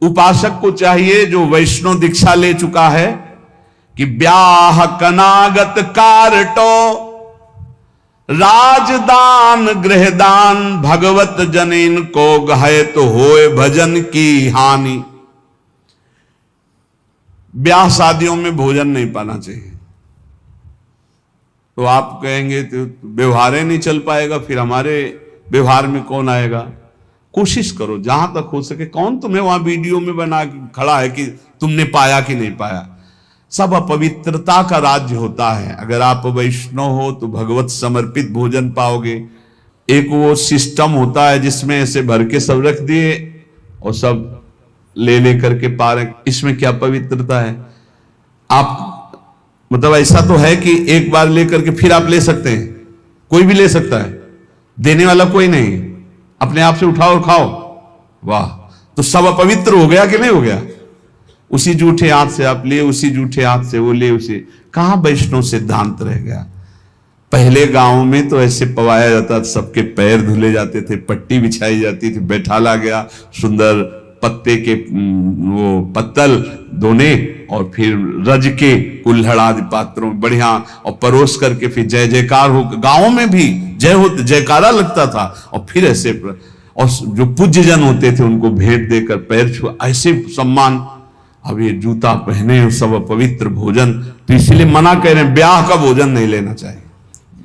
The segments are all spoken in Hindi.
उपासक को चाहिए जो वैष्णव दीक्षा ले चुका है कि ब्याह कनागत कारटो राजदान गृहदान भगवत जनिन को गहे तो होए भजन की हानि। ब्याह शादियों में भोजन नहीं पाना चाहिए। तो आप कहेंगे तो व्यवहार ही नहीं चल पाएगा, फिर हमारे व्यवहार में कौन आएगा? कोशिश करो जहां तक हो सके। कौन तुम्हें वहां वीडियो में बना खड़ा है कि तुमने पाया कि नहीं पाया? सब अपवित्रता का राज्य होता है। अगर आप वैष्णव हो तो भगवत समर्पित भोजन पाओगे। एक वो सिस्टम होता है जिसमें ऐसे भर के सब रख दिए और सब ले करके पा रहे, इसमें क्या पवित्रता है? आप मतलब ऐसा तो है कि एक बार लेकर के फिर आप ले सकते हैं, कोई भी ले सकता है, देने वाला कोई नहीं, अपने आप से उठाओ और खाओ। वाह, तो सब अपवित्र हो गया कि नहीं हो गया? उसी जूठे हाथ से आप लिए, उसी जूठे हाथ से वो ले, उसे कहां वैष्णव सिद्धांत रह गया? पहले गांव में तो ऐसे पवाया जाता, सबके पैर धुले जाते थे, पट्टी बिछाई जाती थी, बैठाला गया, सुंदर पत्ते के वो पत्तल धोने और फिर रज के कुल्हड़ आदि पात्रों में बढ़िया और परोस करके फिर जय जयकार हो, गांव में भी जय हो जयकारा लगता था। और फिर ऐसे और जो पूज्य जन होते थे उनको भेंट देकर पैर छुआ, ऐसे सम्मान। अब ये जूता पहने सब पवित्र भोजन, तो इसलिए मना कह रहे हैं ब्याह का भोजन नहीं लेना चाहिए।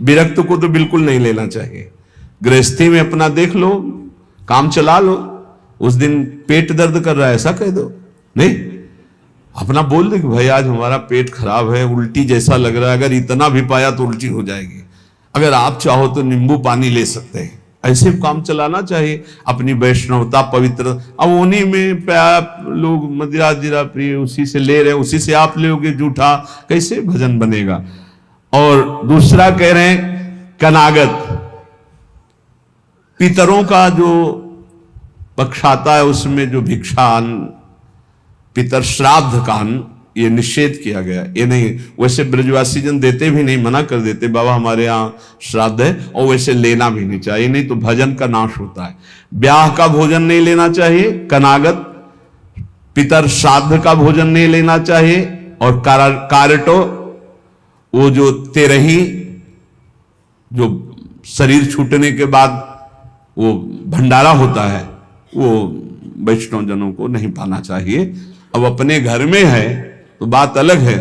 विरक्त को तो बिल्कुल नहीं लेना चाहिए। गृहस्थी में अपना देख लो, काम चला लो। उस दिन पेट दर्द कर रहा है ऐसा कह दो, नहीं, अपना बोल दे कि भाई आज हमारा पेट खराब है, उल्टी जैसा लग रहा है, अगर इतना भी पाया तो उल्टी हो जाएगी, अगर आप चाहो तो नींबू पानी ले सकते हैं। ऐसे काम चलाना चाहिए। अपनी वैष्णवता पवित्र, अब उन्हीं में लोग मदिरा जिरा प्रिय उसी से ले रहे हैं, उसी से आप लोगे जूठा, कैसे भजन बनेगा? और दूसरा कह रहे हैं कनागत, पितरों का जो पक्ष आता है उसमें जो भिक्षान पितर श्राद्ध का ये निषेध किया गया। ये नहीं, वैसे ब्रजवासी जन देते भी नहीं, मना कर देते, बाबा हमारे यहाँ श्राद्ध है, और वैसे लेना भी नहीं चाहिए, नहीं तो भजन का नाश होता है। ब्याह का भोजन नहीं लेना चाहिए, कनागत पितर श्राद्ध का भोजन नहीं लेना चाहिए, और कारटो वो जो तेरही जो शरीर छूटने के बाद वो भंडारा होता है वो वैष्णव जनों को नहीं पाना चाहिए। अब अपने घर में है तो बात अलग है,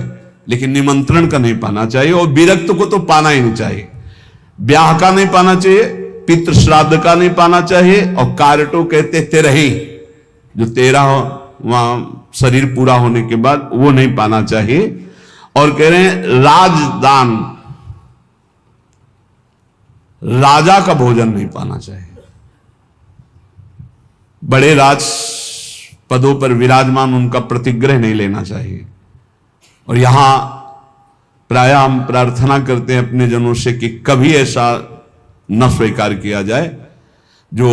लेकिन निमंत्रण का नहीं पाना चाहिए, और विरक्त को तो पाना ही नहीं चाहिए। ब्याह का नहीं पाना चाहिए, पितृ श्राद्ध का नहीं पाना चाहिए, और कारटो कहते तेरही जो 13 वहां शरीर पूरा होने के बाद वो नहीं पाना चाहिए। और कह रहे हैं राजदान, राजा का भोजन नहीं पाना चाहिए। बड़े राज पदों पर विराजमान उनका प्रतिग्रह नहीं लेना चाहिए। और यहां प्राय हम प्रार्थना करते हैं अपने जनों से कि कभी ऐसा न स्वीकार किया जाए। जो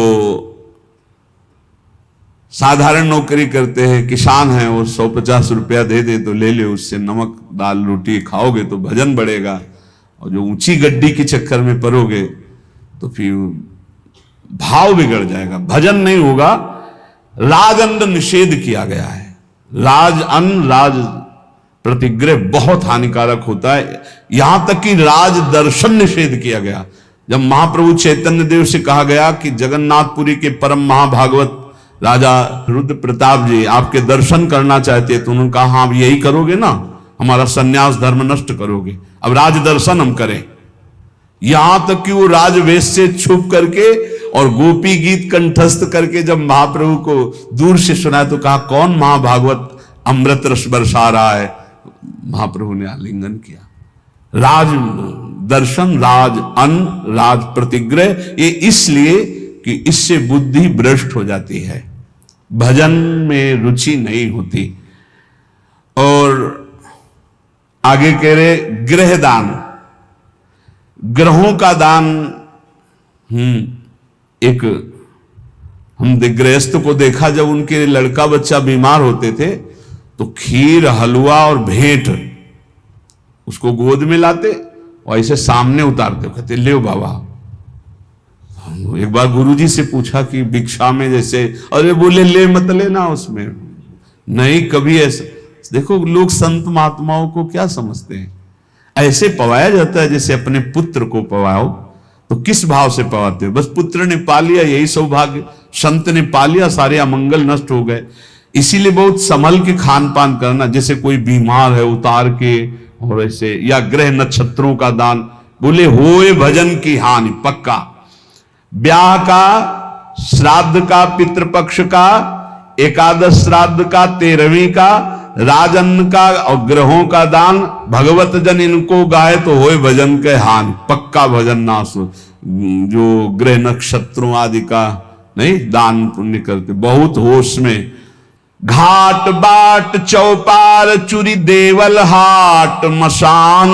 साधारण नौकरी करते हैं, किसान हैं, वो 150 रुपया दे दे तो ले ले, उससे नमक दाल रोटी खाओगे तो भजन बढ़ेगा। और जो ऊंची गड्डी के चक्कर में पड़ोगे तो फिर भाव बिगड़ जाएगा, भजन नहीं होगा। राजअन्न निषेध किया गया है। राज अन्न राज प्रतिग्रह बहुत हानिकारक होता है। यहां तक कि राज दर्शन निषेध किया गया। जब महाप्रभु चैतन्य देव से कहा गया कि जगन्नाथपुरी के परम महाभागवत राजा रुद्र प्रताप जी आपके दर्शन करना चाहते हैं, तो उन्होंने कहा हाँ यही करोगे ना, हमारा सन्यास धर्म नष्ट करोगे, अब राज दर्शन हम करें। यहां तक कि वो राजवेश से छुप करके और गोपी गीत कंठस्थ करके जब महाप्रभु को दूर से सुना तो कहा कौन महाभागवत अमृत रस बरसा रहा है? महाप्रभु ने आलिंगन किया। राज दर्शन, राज अन्न, राज प्रतिग्रह, ये इसलिए कि इससे बुद्धि भ्रष्ट हो जाती है, भजन में रुचि नहीं होती। और आगे कह रहे गृह दान, ग्रहों का दान। एक हम गृहस्थ को देखा, जब उनके लड़का बच्चा बीमार होते थे तो खीर हलवा और भेंट उसको गोद में लाते और ऐसे सामने उतारते, कहते ले बाबा। एक बार गुरुजी से पूछा कि भिक्षा में जैसे, अरे बोले ले मत लेना, उसमें नहीं कभी ऐसा। देखो लोग संत महात्माओं को क्या समझते हैं, ऐसे पवाया जाता है जैसे अपने पुत्र को पवाओ। तो किस भाव से पवाते हो? बस पुत्र ने पा लिया यही सौभाग्य, संत ने पा लिया सारे अमंगल नष्ट हो गए। इसीलिए बहुत संभल के खान पान करना, जैसे कोई बीमार है उतार के, और ऐसे, या ग्रह नक्षत्रों का दान, बोले होए भजन की हानि पक्का। ब्याह का, श्राद्ध का, पितृपक्ष का, एकादश श्राद्ध का, 13वीं का, राजन का और ग्रहों का दान, भगवत जन इनको गाए तो होए भजन के हानि पक्का। भजन नाश हो, जो ग्रह नक्षत्रों आदि का नहीं दान पुण्य करते, बहुत होश में। घाट बाट चौपाल चुरी देवल हाट मसान,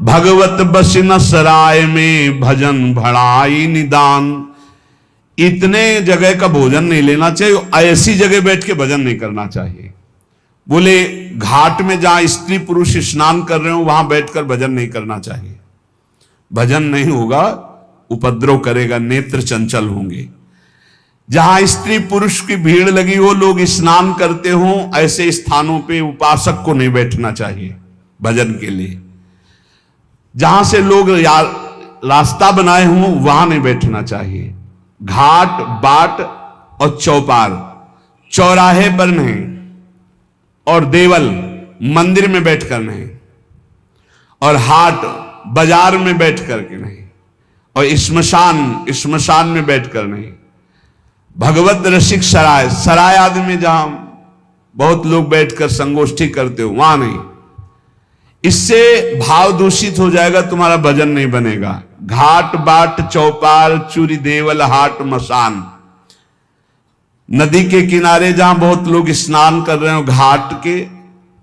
भगवत बसिन सराय में भजन भड़ाई निदान। इतने जगह का भोजन नहीं लेना चाहिए, ऐसी जगह बैठ के भजन नहीं करना चाहिए। बोले घाट में जहां स्त्री पुरुष स्नान कर रहे हो वहां बैठकर भजन नहीं करना चाहिए। भजन नहीं होगा, उपद्रव करेगा, नेत्र चंचल होंगे। जहां स्त्री पुरुष की भीड़ लगी हो, लोग स्नान करते हो, ऐसे स्थानों पे उपासक को नहीं बैठना चाहिए भजन के लिए। जहां से लोग रास्ता बनाए हों वहां नहीं बैठना चाहिए। घाट बाट और चौपाल, चौराहे पर नहीं, और देवल मंदिर में बैठकर नहीं, और हाट बाजार में बैठ करके नहीं, और श्मशान में बैठकर नहीं। भगवत रसिक सराय, सराय आदि में जहां बहुत लोग बैठकर संगोष्ठी करते हो वहां नहीं। इससे भाव दूषित हो जाएगा, तुम्हारा भजन नहीं बनेगा। घाट बाट चौपाल चूरी देवल हाट मसान, नदी के किनारे जहां बहुत लोग स्नान कर रहे हो, घाट के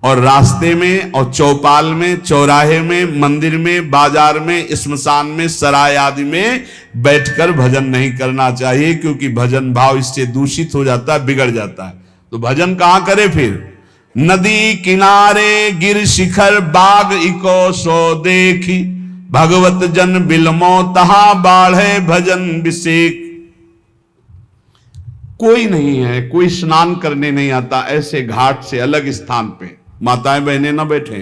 और रास्ते में और चौपाल में, चौराहे में, मंदिर में, बाजार में, श्मशान में, सराय आदि में बैठकर भजन नहीं करना चाहिए, क्योंकि भजन भाव इससे दूषित हो जाता है, बिगड़ जाता है। तो भजन कहां करे फिर? नदी किनारे गिर शिखर बाग इको सो देखी, भगवत जन बिलमो तहा बाढ़े भजन विषेक। कोई नहीं है, कोई स्नान करने नहीं आता, ऐसे घाट से अलग स्थान पे माताएं बहनें ना बैठे।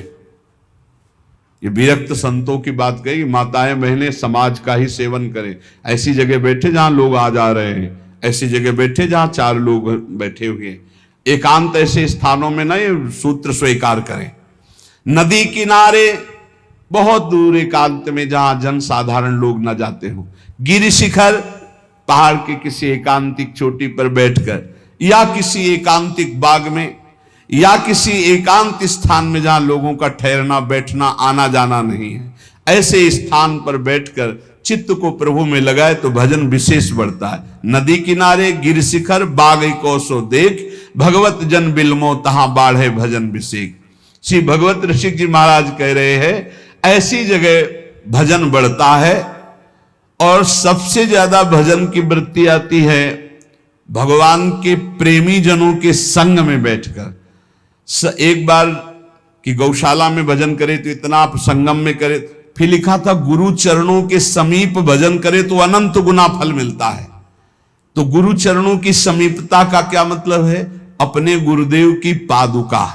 ये विरक्त संतों की बात कही, माताएं बहनें समाज का ही सेवन करें। ऐसी जगह बैठे जहां लोग आ जा रहे हैं, ऐसी जगह बैठे जहां 4 लोग बैठे हुए हैं। एकांत ऐसे स्थानों में ना ये सूत्र स्वीकार करें। नदी किनारे बहुत दूर एकांत में जहां जन साधारण लोग न जाते हो, गिर शिखर पहाड़ के किसी एकांतिक चोटी पर बैठकर, या किसी एकांतिक बाग में, या किसी एकांत स्थान में जहां लोगों का ठहरना बैठना आना जाना नहीं है, ऐसे स्थान पर बैठकर चित्त को प्रभु में लगाए तो भजन विशेष बढ़ता है। नदी किनारे गिर शिखर बाग को सो देख, भगवत जन बिलमो तहां बाढ़े भजन विशेष। श्री भगवत ऋषिक जी महाराज कह रहे हैं, ऐसी जगह भजन बढ़ता है। और सबसे ज्यादा भजन की वृत्ति आती है भगवान के प्रेमी जनों के संग में बैठकर। एक बार की गौशाला में भजन करे तो इतना आप संगम में करे, फिर लिखा था गुरु चरणों के समीप भजन करे तो अनंत गुना फल मिलता है। तो गुरु चरणों की समीपता का क्या मतलब है? अपने गुरुदेव की पादुका,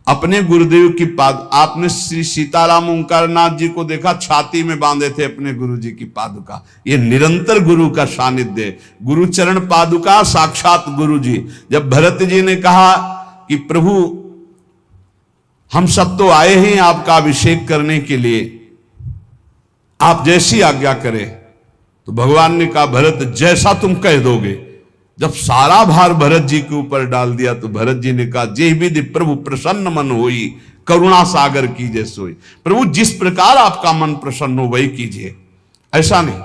अपने गुरुदेव की आपने श्री सीताराम ओंकारनाथ जी को देखा, छाती में बांधे थे अपने गुरु जी की पादुका। ये निरंतर गुरु का सानिध्य, गुरु चरण पादुका साक्षात गुरु जी। जब भरत जी ने कहा कि प्रभु हम सब तो आए हैं आपका अभिषेक करने के लिए, आप जैसी आज्ञा करें, तो भगवान ने कहा भरत जैसा तुम कह दोगे। जब सारा भार भरत जी के ऊपर डाल दिया तो भरत जी ने कहा जे विधि प्रभु प्रसन्न मन होई, करुणा सागर कीजिए सोई। प्रभु जिस प्रकार आपका मन प्रसन्न हो वही कीजिए, ऐसा नहीं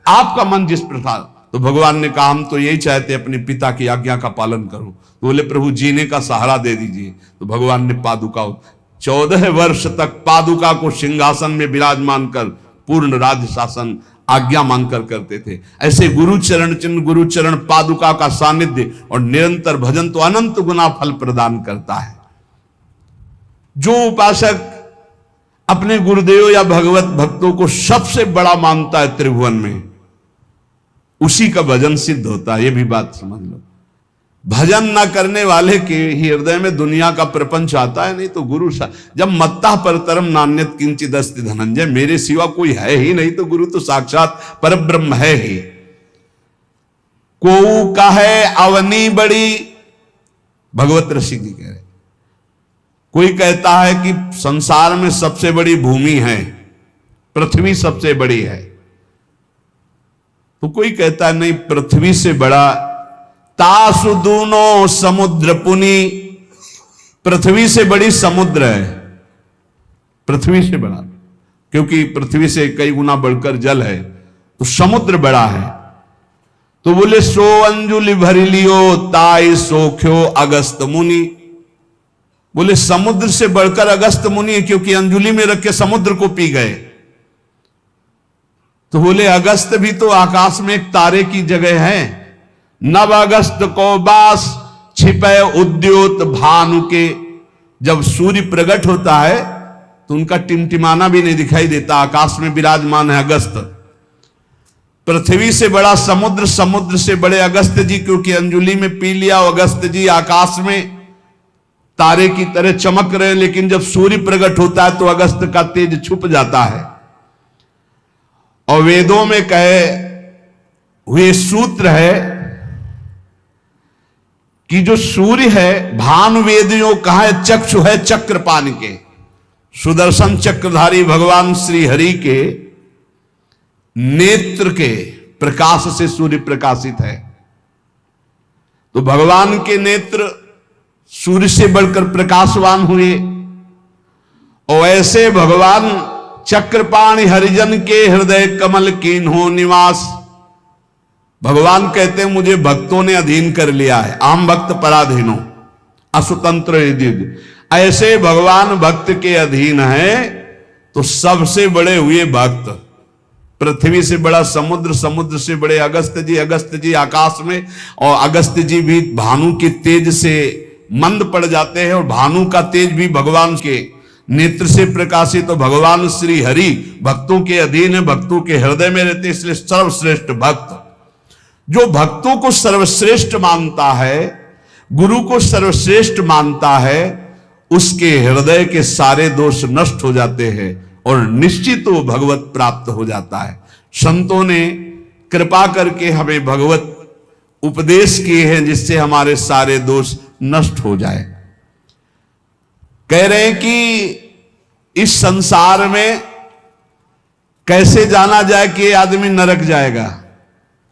आपका मन जिस प्रकार। तो भगवान ने कहा हम तो यही चाहते अपने पिता की आज्ञा का पालन करूं। तो बोले प्रभु जीने का सहारा दे दीजिए। तो भगवान ने पादुका 14 वर्ष तक पादुका को सिंहासन में विराजमान कर पूर्ण राज्य शासन आज्ञा मांगकर करते थे। ऐसे गुरु चरण चिन्ह, गुरु चरण पादुका का सानिध्य और निरंतर भजन तो अनंत गुना फल प्रदान करता है। जो उपासक अपने गुरुदेव या भगवत भक्तों को सबसे बड़ा मानता है त्रिभुवन में, उसी का भजन सिद्ध होता है। ये भी बात समझ लो। भजन न करने वाले के हृदय में दुनिया का प्रपंच आता है। नहीं तो गुरु जब मत्ता परतरम नान्यत किंचित अस्ति धनंजय, मेरे सिवा कोई है ही नहीं, तो गुरु तो साक्षात परब्रह्म है ही। को कहे अवनी बड़ी, भगवत ऋषि जी कह रहे, कोई कहता है कि संसार में सबसे बड़ी भूमि है, पृथ्वी सबसे बड़ी है, तो कोई कहता है नहीं, पृथ्वी से बड़ा तासु दूनो समुद्र पुनी, पृथ्वी से बड़ी समुद्र है, पृथ्वी से बड़ा, क्योंकि पृथ्वी से कई गुना बढ़कर जल है, तो समुद्र बड़ा है। तो बोले सो अंजुलि भरी लियो ताई सोख्यो अगस्त मुनि, बोले समुद्र से बढ़कर अगस्त मुनि है, क्योंकि अंजुलि में रख के समुद्र को पी गए। तो बोले अगस्त भी तो आकाश में एक तारे की जगह है। नव अगस्त को बास छिपे उद्योत भानु के, जब सूर्य प्रकट होता है तो उनका टिमटिमाना भी नहीं दिखाई देता, आकाश में विराजमान है अगस्त। पृथ्वी से बड़ा समुद्र, समुद्र से बड़े अगस्त जी, क्योंकि अंजुलि में पी लिया। अगस्त जी आकाश में तारे की तरह चमक रहे, लेकिन जब सूर्य प्रकट होता है तो अगस्त का तेज छुप जाता है। और वेदों में कहे हुए सूत्र है कि जो सूर्य है, भानु वेदियों कहा है चक्षु है चक्रपाण के, सुदर्शन चक्रधारी भगवान श्री हरि के नेत्र के प्रकाश से सूर्य प्रकाशित है। तो भगवान के नेत्र सूर्य से बढ़कर प्रकाशवान हुए, और ऐसे भगवान चक्रपाणि हरिजन के हृदय कमल कीन्हो निवास। भगवान कहते हैं मुझे भक्तों ने अधीन कर लिया है, आम भक्त पराधीनो असुतंत्र यदि, ऐसे भगवान भक्त के अधीन है। तो सबसे बड़े हुए भक्त, पृथ्वी से बड़ा समुद्र, समुद्र से बड़े अगस्त जी, अगस्त जी आकाश में, और अगस्त जी भी भानु के तेज से मंद पड़ जाते हैं, और भानु का तेज भी भगवान के नेत्र से प्रकाशित। तो भगवान श्री हरि भक्तों के अधीन है, भक्तों के हृदय में रहते, इसलिए सर्वश्रेष्ठ भक्त। जो भक्तों को सर्वश्रेष्ठ मानता है, गुरु को सर्वश्रेष्ठ मानता है, उसके हृदय के सारे दोष नष्ट हो जाते हैं और निश्चित वो भगवत प्राप्त हो जाता है। संतों ने कृपा करके हमें भगवत उपदेश किए हैं, जिससे हमारे सारे दोष नष्ट हो जाए। कह रहे हैं कि इस संसार में कैसे जाना जाए कि आदमी नरक जाएगा,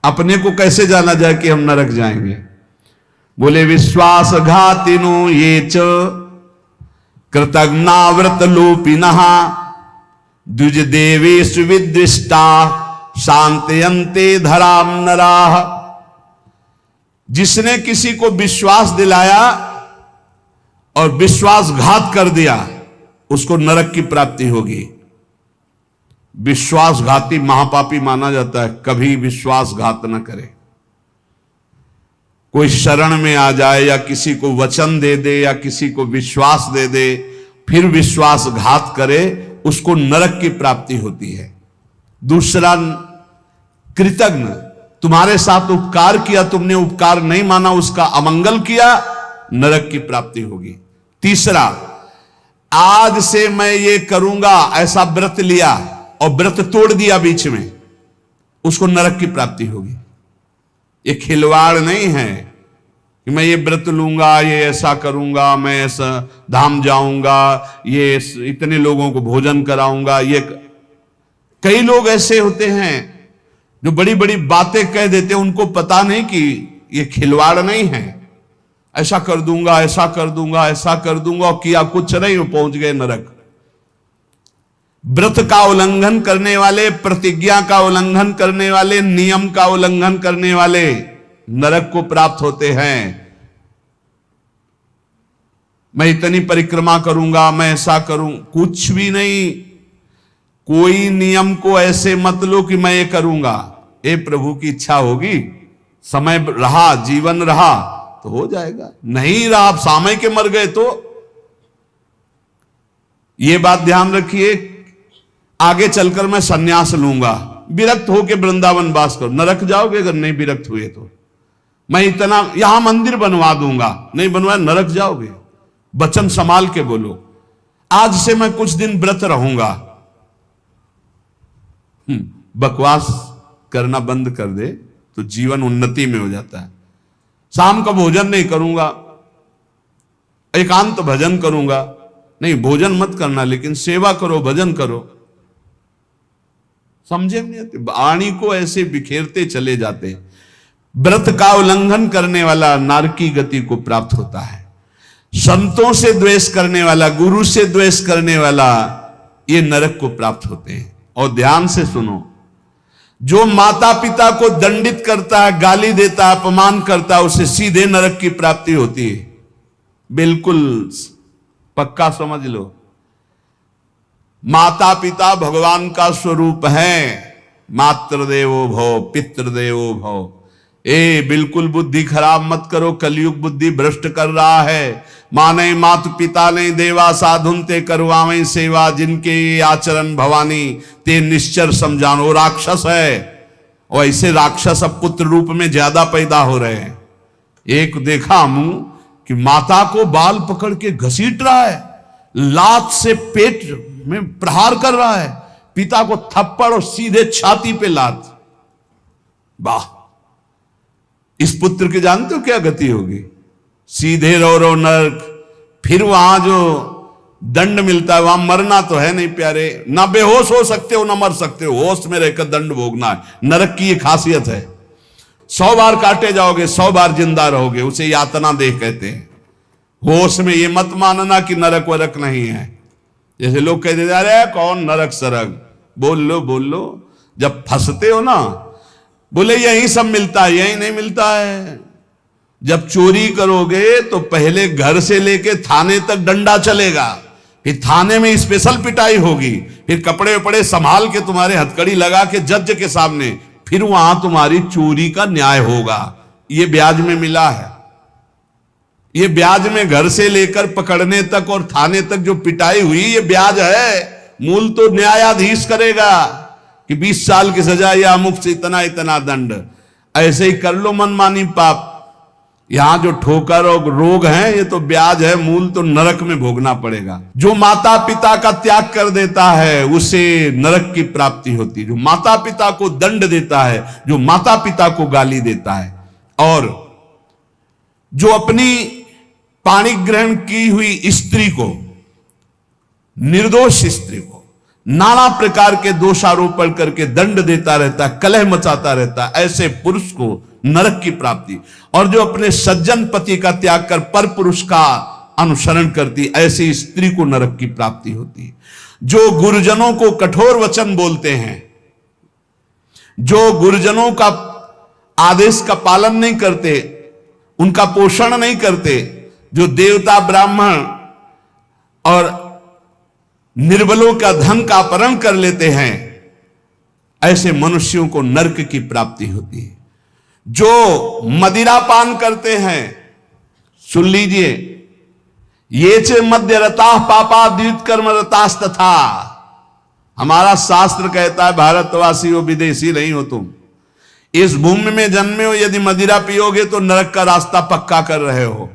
अपने को कैसे जाना जाए कि हम नरक जाएंगे। बोले विश्वासघातिनो ये च कृतज्ञाव्रत लोपिनः द्विज देवेषु विदृष्टा शांतयन्ते धराम नराः। जिसने किसी को विश्वास दिलाया और विश्वासघात कर दिया, उसको नरक की प्राप्ति होगी। विश्वासघाती महापापी माना जाता है, कभी विश्वासघात न करे। कोई शरण में आ जाए या किसी को वचन दे दे या किसी को विश्वास दे दे, फिर विश्वासघात करे, उसको नरक की प्राप्ति होती है। दूसरा, कृतज्ञ, तुम्हारे साथ उपकार किया, तुमने उपकार नहीं माना, उसका अमंगल किया, नरक की प्राप्ति होगी। तीसरा, आज से मैं ये करूंगा ऐसा व्रत लिया और व्रत तोड़ दिया बीच में, उसको नरक की प्राप्ति होगी। ये खिलवाड़ नहीं है कि मैं ये व्रत लूंगा, ये ऐसा करूंगा, मैं ऐसा धाम जाऊंगा, ये इतने लोगों को भोजन कराऊंगा। ये कई लोग ऐसे होते हैं जो बड़ी बड़ी बातें कह देते हैं, उनको पता नहीं कि ये खिलवाड़ नहीं है। ऐसा कर दूंगा, ऐसा कर दूंगा, ऐसा कर दूंगा, और किया कुछ नहीं, पहुंच गए नरक। व्रत का उल्लंघन करने वाले, प्रतिज्ञा का उल्लंघन करने वाले, नियम का उल्लंघन करने वाले नरक को प्राप्त होते हैं। मैं इतनी परिक्रमा करूंगा, मैं ऐसा करूं, कुछ भी नहीं। कोई नियम को ऐसे मत लो कि मैं ये करूंगा। ए प्रभु की इच्छा होगी, समय रहा, जीवन रहा तो हो जाएगा, नहीं रहा, आप सामय के मर गए तो। ये बात ध्यान रखिए, आगे चलकर मैं सन्यास लूंगा, विरक्त होकर वृंदावन वास करो, नरक जाओगे अगर नहीं विरक्त हुए तो। मैं इतना यहां मंदिर बनवा दूंगा, नहीं बनवाया नरक जाओगे। वचन संभाल के बोलो, आज से मैं कुछ दिन व्रत रहूंगा। बकवास करना बंद कर दे तो जीवन उन्नति में हो जाता है। शाम का भोजन नहीं करूंगा, एकांत भजन करूंगा, नहीं भोजन मत करना लेकिन सेवा करो, भजन करो। समझे नहीं आते, वाणी को ऐसे बिखेरते चले जाते। व्रत का उल्लंघन करने वाला नारकी गति को प्राप्त होता है। संतों से द्वेष करने वाला, गुरु से द्वेष करने वाला, ये नरक को प्राप्त होते हैं। और ध्यान से सुनो, जो माता पिता को दंडित करता है, गाली देता है, अपमान करता है, उसे सीधे नरक की प्राप्ति होती है। बिल्कुल पक्का समझ लो। माता पिता भगवान का स्वरूप है। मातृदेवो भव पितृदेवो भव। बिल्कुल बुद्धि खराब मत करो, कलयुग बुद्धि भ्रष्ट कर रहा है। माने मात पिता ने देवा साधुन ते करवावे सेवा, जिनके आचरण भवानी ते निश्चर समझानो। राक्षस है, और ऐसे राक्षस अब पुत्र रूप में ज्यादा पैदा हो रहे हैं। एक देखा मुंह कि माता को बाल पकड़ के घसीट रहा है, लात से पेट में प्रहार कर रहा है, पिता को थप्पड़ और सीधे छाती पे लात। वाह, इस पुत्र की जानते हो क्या गति होगी? सीधे रो नरक। फिर वहां जो दंड मिलता है, वहां मरना तो है नहीं प्यारे, ना बेहोश हो सकते हो ना मर सकते हो, होश में रहकर दंड भोगना है। नरक की ये खासियत है। 100 बार काटे जाओगे, 100 बार जिंदा रहोगे, उसे यातना देह कहते हैं। होश में ये मत मानना कि नरक वरक नहीं है। जैसे लोग कहते जा रहे हैं कौन नरक सरक, बोल लो। जब फंसते हो ना, बोले यही सब मिलता है, यही नहीं मिलता है। जब चोरी करोगे तो पहले घर से लेके थाने तक डंडा चलेगा, फिर थाने में स्पेशल पिटाई होगी, फिर कपड़े वपड़े संभाल के तुम्हारे हथकड़ी लगा के जज के सामने, फिर वहां तुम्हारी चोरी का न्याय होगा। ये ब्याज में मिला है। ये ब्याज में घर से लेकर पकड़ने तक और थाने तक जो पिटाई हुई, ये ब्याज है। मूल तो न्यायाधीश करेगा कि 20 साल की सजा या अमुक से इतना इतना दंड। ऐसे ही कर लो मनमानी पाप। यहां जो ठोकर और रोग है, ये तो ब्याज है, मूल तो नरक में भोगना पड़ेगा। जो माता पिता का त्याग कर देता है उसे नरक की प्राप्ति होती है। जो माता पिता को दंड देता है, जो माता पिता को गाली देता है, और जो अपनी पाणी ग्रहण की हुई स्त्री को, निर्दोष स्त्री को नाना प्रकार के दोषारोपण करके दंड देता रहता है, कलह मचाता रहता है, ऐसे पुरुष को नरक की प्राप्ति। और जो अपने सज्जन पति का त्याग कर पर पुरुष का अनुसरण करती, ऐसी स्त्री को नरक की प्राप्ति होती है। जो गुरुजनों को कठोर वचन बोलते हैं, जो गुरुजनों का आदेश का पालन नहीं करते, उनका पोषण नहीं करते, जो देवता ब्राह्मण और निर्बलों का धन का अपहरण कर लेते हैं, ऐसे मनुष्यों को नरक की प्राप्ति होती है। जो मदिरा पान करते हैं, सुन लीजिए, ये च मध्य रता पापा द्वित कर्म रतास्त था। हमारा शास्त्र कहता है भारतवासी हो, विदेशी नहीं हो तुम। इस भूमि में जन्मे हो, यदि मदिरा पियोगे तो नरक का रास्ता पक्का कर रहे हो।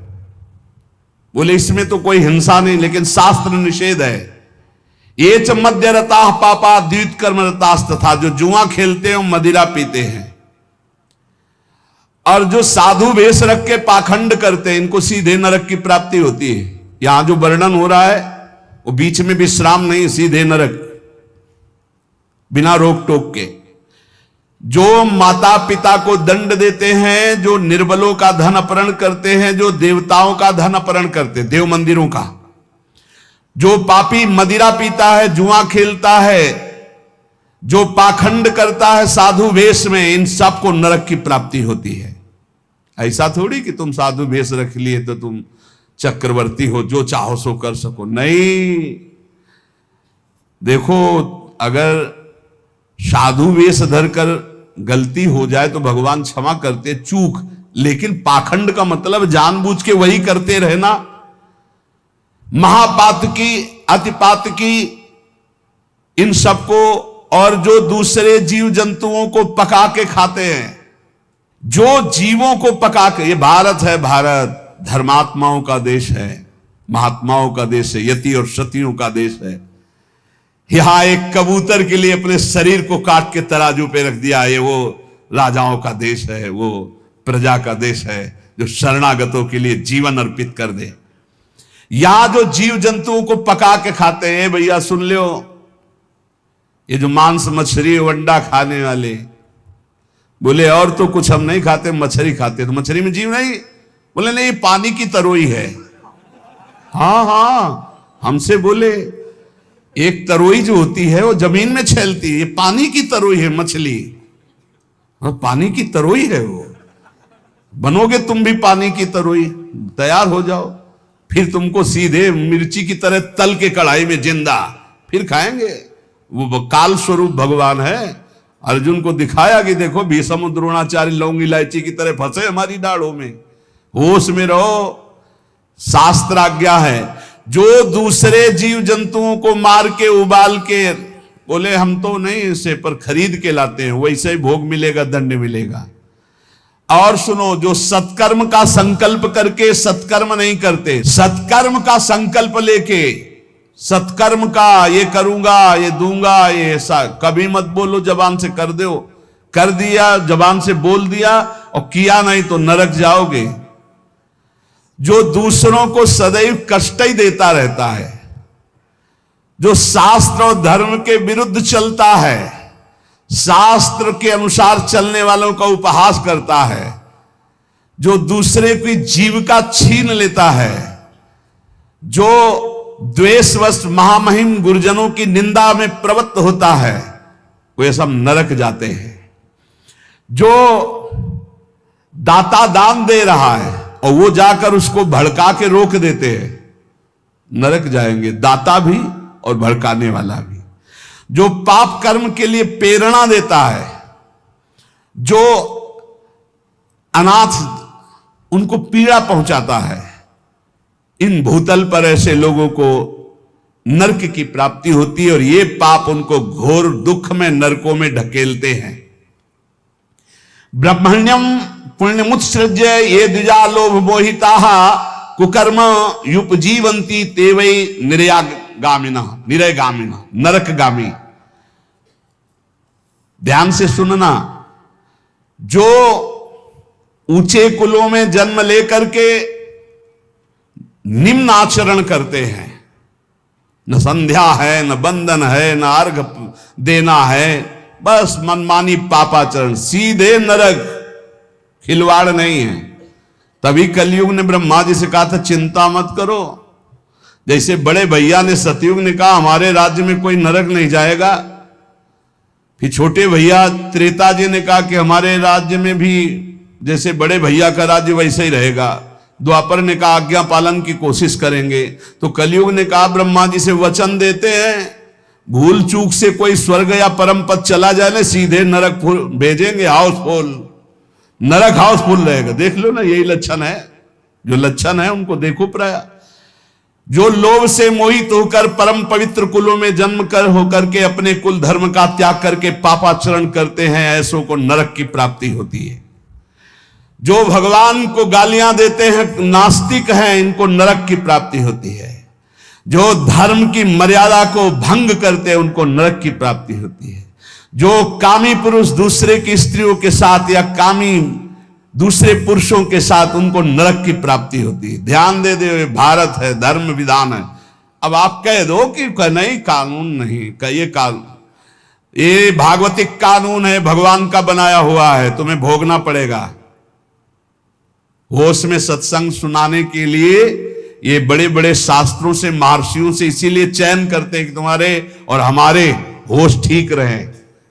बोले इसमें तो कोई हिंसा नहीं, लेकिन शास्त्र निषेध है। ये च मध्य रता पापा द्वित कर्म रतास्त था। जो जुआ खेलते हैं, मदिरा पीते हैं, और जो साधु वेश रख के पाखंड करते हैं, इनको सीधे नरक की प्राप्ति होती है। यहां जो वर्णन हो रहा है वो बीच में विश्राम नहीं, सीधे नरक, बिना रोक टोक के। जो माता पिता को दंड देते हैं, जो निर्बलों का धन अपहरण करते हैं, जो देवताओं का धन अपहरण करते हैं, देव मंदिरों का, जो पापी मदिरा पीता है, जुआ खेलता है, जो पाखंड करता है साधु वेश में, इन सबको नरक की प्राप्ति होती है। ऐसा थोड़ी कि तुम साधु वेश रख लिए तो तुम चक्रवर्ती हो, जो चाहो सो कर सको, नहीं। देखो, अगर साधु वेश धरकर गलती हो जाए तो भगवान क्षमा करते, चूक, लेकिन पाखंड का मतलब जानबूझ के वही करते रहना। महापात की, अतिपात की, इन सबको, और जो दूसरे जीव जंतुओं को पका के खाते हैं, जो जीवों को पका के, ये भारत है, भारत धर्मात्माओं का देश है, महात्माओं का देश है, यति और सतियों का देश है। यहां एक कबूतर के लिए अपने शरीर को काट के तराजू पे रख दिया। ये वो राजाओं का देश है, वो प्रजा का देश है जो शरणागतों के लिए जीवन अर्पित कर दे। यहां जो जीव जंतुओं को पका के खाते हैं, भैया सुन लो, ये जो मांस मछली अंडा खाने वाले बोले और तो कुछ हम नहीं खाते, मछली खाते। तो मछली में जीव नहीं? बोले नहीं, पानी की तरोई है। हाँ हाँ, हमसे बोले एक तरोई जो होती है वो जमीन में छेलती है, ये पानी की तरोई है मछली। और पानी की तरोई है वो। बनोगे तुम भी पानी की तरोई, तैयार हो जाओ, फिर तुमको सीधे मिर्ची की तरह तल के कढ़ाई में जिंदा फिर खाएंगे। वो काल स्वरूप भगवान है। अर्जुन को दिखाया कि देखो भीष्म द्रोणाचार्य लौंग इलायची की तरह फंसे हमारी डाढ़ों में। होश में रहो, शास्त्र आज्ञा है। जो दूसरे जीव जंतुओं को मार के उबाल के, बोले हम तो नहीं इसे पर खरीद के लाते हैं, वैसे ही भोग मिलेगा, दंड मिलेगा। और सुनो, जो सत्कर्म का संकल्प करके सत्कर्म नहीं करते, सत्कर्म का संकल्प लेके सत्कर्म का ये करूंगा, ये दूंगा, ये ऐसा कभी मत बोलो, जबान से कर दो, कर दिया, जबान से बोल दिया और किया नहीं तो नरक जाओगे। जो दूसरों को सदैव कष्ट ही देता रहता है, जो शास्त्र और धर्म के विरुद्ध चलता है, शास्त्र के अनुसार चलने वालों का उपहास करता है, जो दूसरे की जीविका छीन लेता है, जो द्वेषवश महामहिम गुरुजनों की निंदा में प्रवृत्त होता है, वे सब नरक जाते हैं। जो दाता दान दे रहा है और वो जाकर उसको भड़का के रोक देते हैं, नरक जाएंगे, दाता भी और भड़काने वाला भी। जो पाप कर्म के लिए प्रेरणा देता है, जो अनाथ उनको पीड़ा पहुंचाता है, इन भूतल पर ऐसे लोगों को नरक की प्राप्ति होती है और ये पाप उनको घोर दुख में नरकों में ढकेलते हैं। ब्रह्मण्यम पुण्यमुत्सृज्य ये द्विजा लोभ मोहिता कुकर्म युपजीवंती ते वै निर्यागामिना निरयगामिना नरकगामी। ध्यान से सुनना, जो ऊंचे कुलों में जन्म लेकर के निम्न आचरण करते हैं, न संध्या है, न बंधन है, न अर्घ देना है, बस मनमानी पापाचरण, सीधे नरक, खिलवाड़ नहीं है। तभी कलयुग ने ब्रह्मा जी से कहा था चिंता मत करो। जैसे बड़े भैया ने सतयुग ने कहा हमारे राज्य में कोई नरक नहीं जाएगा, फिर छोटे भैया त्रेता जी ने कहा कि हमारे राज्य में भी जैसे बड़े भैया का राज्य वैसे ही रहेगा। द्वापर ने कहा आज्ञा पालन की कोशिश करेंगे। तो कलयुग ने कहा ब्रह्मा जी से वचन देते हैं, भूल चूक से कोई स्वर्ग या परम पद चला जाए ना, सीधे नरक भेजेंगे, हाउसफुल, नरक हाउसफुल रहेगा। देख लो ना, यही लक्षण है, जो लक्षण है उनको देखो प्राय। जो लोभ से मोहित होकर परम पवित्र कुलों में जन्म कर होकर के अपने कुल धर्म का त्याग करके पापाचरण करते हैं, ऐसों को नरक की प्राप्ति होती है। जो भगवान को गालियां देते हैं, नास्तिक हैं, इनको नरक की प्राप्ति होती है। जो धर्म की मर्यादा को भंग करते हैं, उनको नरक की प्राप्ति होती है। जो कामी पुरुष दूसरे की स्त्रियों के साथ या कामी दूसरे पुरुषों के साथ, उनको नरक की प्राप्ति होती है। ध्यान दे दे, भारत है, धर्म विधान है। अब आप कह दो कि नहीं कानून नहीं, ये कानून, ये भागवतिक कानून है, भगवान का बनाया हुआ है, तुम्हें भोगना पड़ेगा। होश में सत्संग सुनाने के लिए ये बड़े बड़े शास्त्रों से, महर्षियों से इसीलिए चयन करते हैं कि तुम्हारे और हमारे होश ठीक रहे।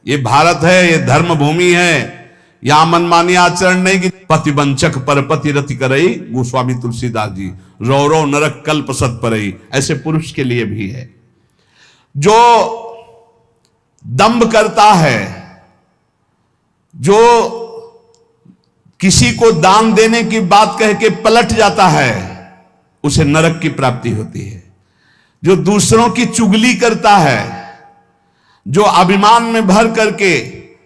ये भारत है, ये धर्म भूमि है, यहां मनमानी आचरण नहीं कि पतिवंचक परपति रति करई, गोस्वामी तुलसीदास जी, रौरव नरक कल्प सत परई, ऐसे पुरुष के लिए भी है। जो दंभ करता है, जो किसी को दान देने की बात कह के पलट जाता है, उसे नरक की प्राप्ति होती है। जो दूसरों की चुगली करता है, जो अभिमान में भर करके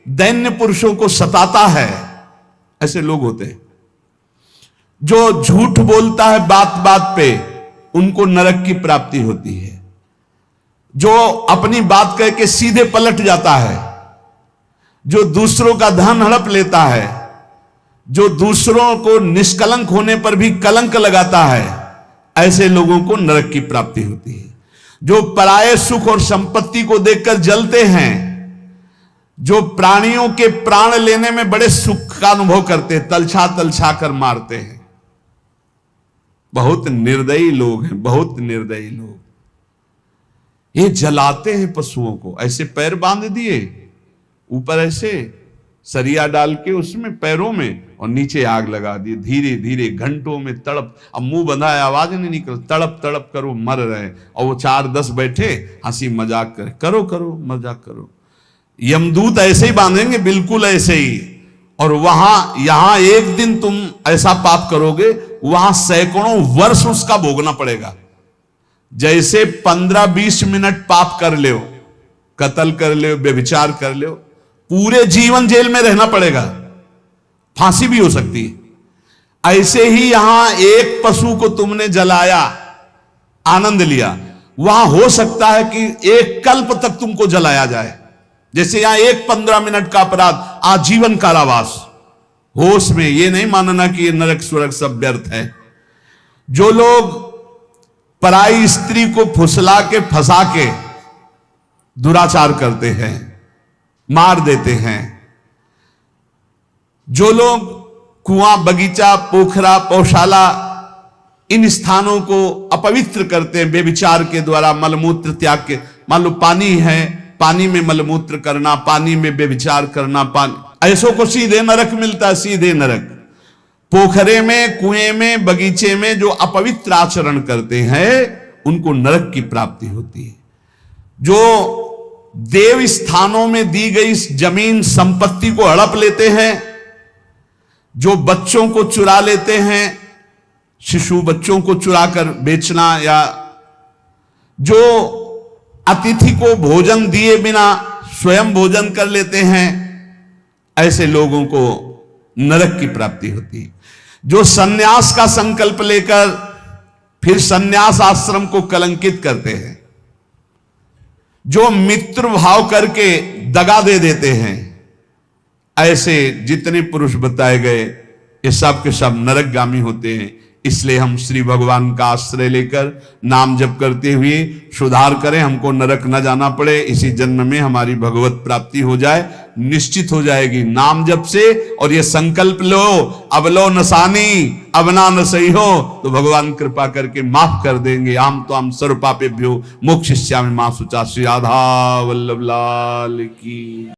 दैन्य पुरुषों को सताता है, ऐसे लोग होते हैं। जो झूठ बोलता है बात बात पे, उनको नरक की प्राप्ति होती है। जो अपनी बात कह के सीधे पलट जाता है, जो दूसरों का धन हड़प लेता है, जो दूसरों को निष्कलंक होने पर भी कलंक लगाता है, ऐसे लोगों को नरक की प्राप्ति होती है। जो पराये सुख और संपत्ति को देखकर जलते हैं, जो प्राणियों के प्राण लेने में बड़े सुख का अनुभव करते, तलछा तलछा कर मारते हैं, बहुत निर्दयी लोग हैं, बहुत निर्दयी लोग। ये जलाते हैं पशुओं को, ऐसे पैर बांध दिए, ऊपर ऐसे सरिया डाल के उसमें पैरों में, और नीचे आग लगा दी। धीरे धीरे घंटों में तड़प, अब मुंह बंधा है, आवाज नहीं निकल, तड़प तड़प कर वो मर रहे, और वो 4-10 बैठे हंसी मजाक करे, करो करो मजाक करो। यमदूत ऐसे ही बांधेंगे, बिल्कुल ऐसे ही। और वहां यहां एक दिन तुम ऐसा पाप करोगे, वहां सैकड़ों वर्ष उसका भोगना पड़ेगा। जैसे 15-20 मिनट पाप कर ले, कत्ल कर ले, व्यभिचार कर ले, पूरे जीवन जेल में रहना पड़ेगा, फांसी भी हो सकती है। ऐसे ही यहां एक पशु को तुमने जलाया, आनंद लिया, वहां हो सकता है कि एक कल्प तक तुमको जलाया जाए। जैसे यहां एक 15 मिनट का अपराध, आजीवन कारावास। होश में, ये नहीं मानना कि ये नरक स्वर्ग सब व्यर्थ है। जो लोग पराई स्त्री को फुसला के फंसा के दुराचार करते हैं, मार देते हैं, जो लोग कुआं, बगीचा, पोखरा, पौशाला, इन स्थानों को अपवित्र करते हैं बेविचार के द्वारा, मलमूत्र त्याग के, मान लो पानी है, पानी में मलमूत्र करना, पानी में बेविचार करना, पानी, ऐसों को सीधे नरक मिलता है, सीधे नरक। पोखरे में, कुएं में, बगीचे में जो अपवित्र आचरण करते हैं, उनको नरक की प्राप्ति होती है। जो देव स्थानों में दी गई जमीन संपत्ति को हड़प लेते हैं, जो बच्चों को चुरा लेते हैं, शिशु बच्चों को चुरा कर बेचना, या जो अतिथि को भोजन दिए बिना स्वयं भोजन कर लेते हैं, ऐसे लोगों को नरक की प्राप्ति होती है। जो सन्यास का संकल्प लेकर फिर सन्यास आश्रम को कलंकित करते हैं, जो मित्र भाव करके दगा दे देते हैं, ऐसे जितने पुरुष बताए गए, ये सब के सब नरकगामी होते हैं। इसलिए हम श्री भगवान का आश्रय लेकर नाम जप करते हुए सुधार करें, हमको नरक न जाना पड़े, इसी जन्म में हमारी भगवत प्राप्ति हो जाए, निश्चित हो जाएगी नाम जप से। और ये संकल्प लो, अब लो नसानी, अब ना न सही हो, तो भगवान कृपा करके माफ कर देंगे। आम तो हम सर्व पापेभ्यो मोक्षयिष्यामि मा शुचा। श्री राधा वल्लभ लाल की।